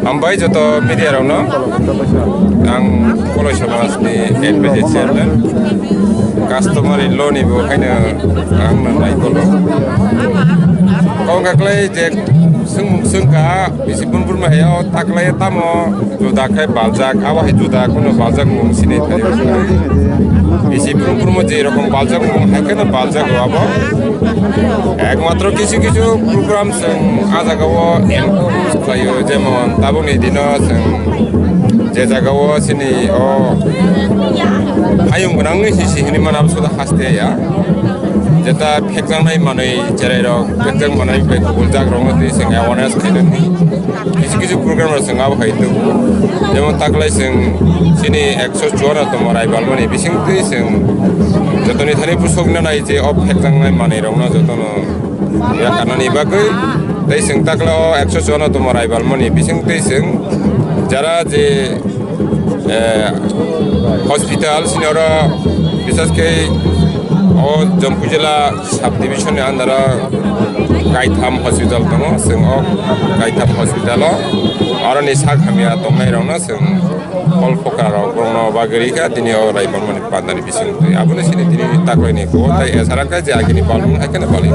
Ambai joto media rauno ang Koloi Samasni advocate chairman customary law ni bo kaina ang nanai kolo kau ngaklai je sungka bisi punpun mahaya taklai tamo juda kai baljak awa hi juda kono baljak mung sini thari bisi punpun mo je রকম baljak mung hakena baljak abo একমাত্র কিছু কিছু প্রোগ্রাম जों आजागाव एनकाउन्ट खालायो जेमन ताबुनि दिनो जों जे जागाव सिनि अ हायुं गोनांनि सिसिनि मानाब सुदा हास्तेया जेता फेकजांनाय मानै जेरायरक फेकजां मानायनिफ्राय गुबुलजाक रंगति जों एवारनेस खालामदों কিছু কিছু প্রোগ্রাম जों आबो हायदों जेमन ताकलाय जों सिनि 154 तम रायबालमनि बिसिंथि जों जतनि थानि पुसकना नाय जे अ फेकजांनाय मानै रंना जतन या कानानि बागै तै जों ताकला 154 तम रायबालमनि बिसिंथि जों যারা যে हस्पिटाल सिनियरा बिसेसके अ जम्पु जिल्ला साब डिभिजननि आन्दारा गायथाम हस्पिटाल दङ जों अ गायथाम हस्पिटालाव आरो नि साखामिया दंनायरावनो जों हल फकाराव ग्रंना बागरिका दिनै अ रायबालमनि पान्दानि बिसिं आबुनो सिनि दिनै ताकलायनि को ताय एसाराका जे आगिनि बालमुन हायकेना बालि